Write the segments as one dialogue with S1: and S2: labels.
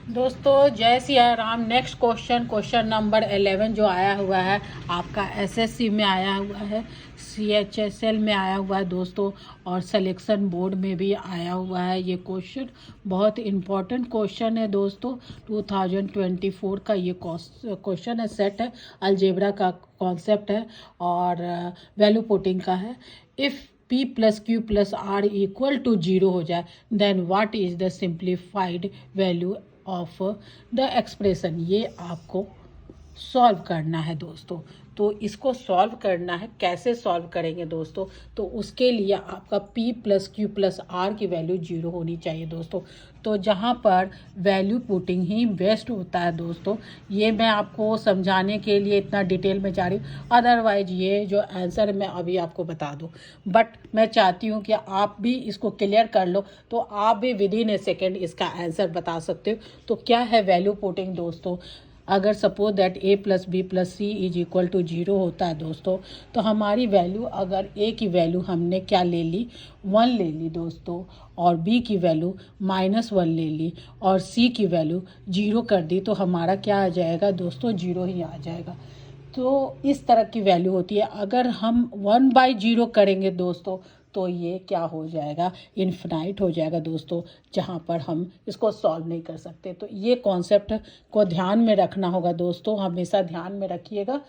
S1: दोस्तों जय Siya Ram. Next question number 11 जो आया हुआ है आपका एसएससी में आया हुआ है, सीएचएसएल में आया हुआ है दोस्तों, और सिलेक्शन बोर्ड में भी आया हुआ है। ये क्वेश्चन बहुत इम्पोर्टेंट क्वेश्चन है दोस्तों। 2024 का ये क्वेश्चन है, सेट है, अलजेब्रा का कॉन्सेप्ट है और वैल्यू पुटिंग का है। If P plus Q plus R equal to 0 हो जाए then what is the simplified value of the expression. ये आपको सॉल्व करना है दोस्तों। तो इसको सॉल्व करना है, कैसे सॉल्व करेंगे दोस्तों? तो उसके लिए आपका P plus Q plus R की वैल्यू 0 होनी चाहिए दोस्तों। तो जहाँ पर वैल्यू पुटिंग ही बेस्ट होता है दोस्तों, ये मैं आपको समझाने के लिए इतना डिटेल में जा रही हूँ। अदरवाइज ये जो आंसर मैं अभी आपको बता दूँ, बट मैं चाहती हूँ कि आप भी इसको क्लियर कर लो, तो आप भी विद इन ए सेकेंड इसका आंसर बता सकते हो। तो क्या है वैल्यू पुटिंग दोस्तों? अगर suppose that a plus B plus C is equal to 0 होता है दोस्तों, तो हमारी वैल्यू, अगर a की वैल्यू हमने क्या ले ली, 1 ले ली दोस्तों, और b की वैल्यू -1 ले ली, और c की वैल्यू 0 कर दी, तो हमारा क्या आ जाएगा दोस्तों? 0 ही आ जाएगा। तो इस तरह की वैल्यू होती है। अगर हम 1/0 करेंगे दोस्तों, तो ये क्या हो जाएगा? इन्फिनाइट हो जाएगा दोस्तों, जहाँ पर हम इसको सॉल्व नहीं कर सकते। तो ये कॉन्सेप्ट को ध्यान में रखना होगा दोस्तों, हमेशा ध्यान में रखिएगा।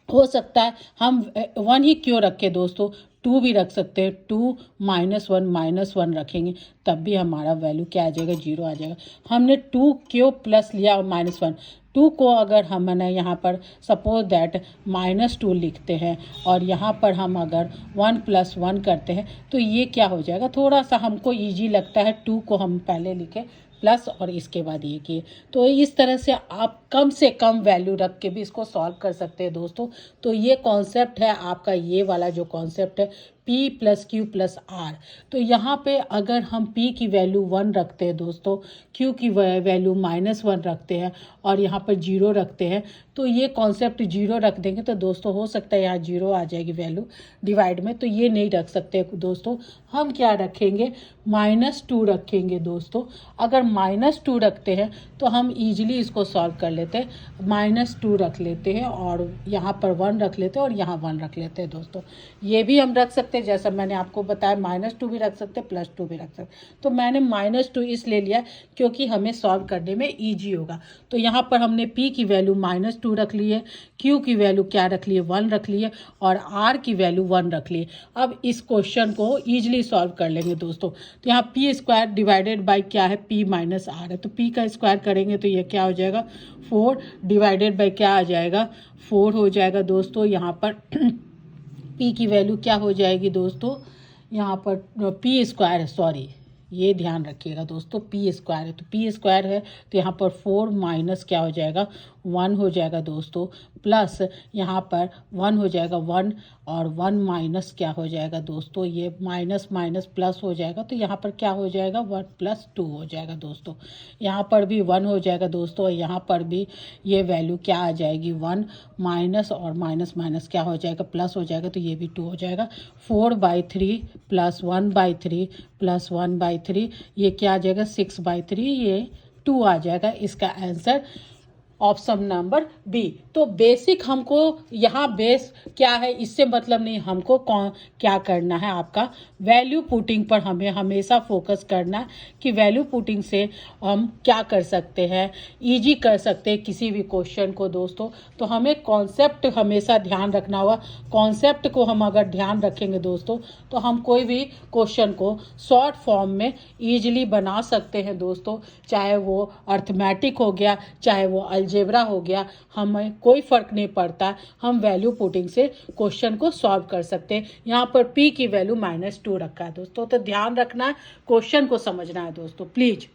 S1: हो सकता है हम 1 ही क्यों रखें दोस्तों, 2 भी रख सकते हैं। 2 -1 रखेंगे तब भी हमारा वैल्यू क्या आ जाएगा? 0 आ जाएगा। हमने 2 क्यों प्लस लिया -1? 2 को अगर हमने यहाँ पर सपोज दैट -2 लिखते हैं और यहाँ पर हम अगर 1 + 1 करते हैं, तो ये क्या हो जाएगा? थोड़ा सा हमको ईजी लगता है, 2 को हम पहले लिखें प्लस और इसके बाद ये किए। तो इस तरह से आप कम से कम वैल्यू रख के भी इसको सॉल्व कर सकते हैं दोस्तों। तो ये कॉन्सेप्ट है आपका, ये वाला जो कॉन्सेप्ट है P plus Q plus R। तो यहाँ पे अगर हम P की वैल्यू 1 रखते हैं दोस्तों, Q की वैल्यू -1 रखते हैं और यहाँ पर 0 रखते हैं, तो ये कॉन्सेप्ट 0 रख देंगे तो दोस्तों हो सकता है यहाँ 0 आ जाएगी वैल्यू डिवाइड में। तो ये नहीं रख सकते दोस्तों। हम क्या रखेंगे? -2 रखेंगे दोस्तों। अगर -2 रखते हैं तो हम ईजिली इसको सॉल्व कर लेते हैं। -2 रख लेते हैं और यहाँ पर 1 रख लेते हैं और यहाँ 1 रख लेते हैं दोस्तों। ये भी हम रख सकते हैं, जैसा मैंने आपको बताया, -2 भी रख सकते हैं, +2 भी रख सकते हैं। तो मैंने -2 इसलिए लिया क्योंकि हमें सॉल्व करने में ईजी होगा। तो यहाँ पर हमने P की वैल्यू -2 रख ली है, Q की वैल्यू क्या रख ली है? 1 रख ली है, और R की वैल्यू 1 रख ली है। अब इस क्वेश्चन को ईजिली सॉल्व कर लेंगे दोस्तों। तो यहाँ p² डिवाइडेड बाई क्या है? P माइनस R है। तो P का स्क्वायर करेंगे तो ये क्या हो जाएगा? 4 डिवाइडेड बाई क्या आ जाएगा? 4 हो जाएगा दोस्तों। यहाँ पर P की वैल्यू क्या हो जाएगी दोस्तों? यहाँ पर p² है, सॉरी, ये ध्यान रखिएगा दोस्तों, p² है। तो p² है तो यहाँ पर 4 माइनस क्या हो जाएगा? 1 हो जाएगा दोस्तों, प्लस यहाँ पर 1 हो जाएगा 1, और 1 माइनस क्या हो जाएगा दोस्तों? ये माइनस माइनस प्लस हो जाएगा, तो यहाँ पर क्या हो जाएगा? 1 + 2 हो जाएगा दोस्तों। यहाँ पर भी 1 हो जाएगा दोस्तों, और यहाँ पर भी ये वैल्यू क्या आ जाएगी? 1 माइनस और माइनस माइनस क्या हो जाएगा? प्लस हो जाएगा, तो ये भी 2 हो जाएगा। 4/3 + 1/3 + 1/3, ये क्या आ जाएगा? 6/3, ये 2 आ जाएगा। इसका आंसर ऑप्शन नंबर बी। तो बेसिक हमको यहाँ बेस क्या है इससे मतलब नहीं, हमको क्या करना है? आपका वैल्यू पुटिंग पर हमें हमेशा फोकस करना है कि वैल्यू पुटिंग से हम क्या कर सकते हैं, इजी कर सकते हैं किसी भी क्वेश्चन को दोस्तों। तो हमें कॉन्सेप्ट हमेशा ध्यान रखना होगा। कॉन्सेप्ट को हम अगर ध्यान रखेंगे दोस्तों, तो हम कोई भी क्वेश्चन को शॉर्ट फॉर्म में ईजिली बना सकते हैं दोस्तों। चाहे वो अर्थमेटिक हो गया, चाहे वो अलजेब्रा हो गया, हमें कोई फ़र्क नहीं पड़ता। हम वैल्यू पुटिंग से क्वेश्चन को सॉल्व कर सकते हैं। यहाँ पर P की वैल्यू -2 रखा है दोस्तों। तो ध्यान रखना है, क्वेश्चन को समझना है दोस्तों, प्लीज़।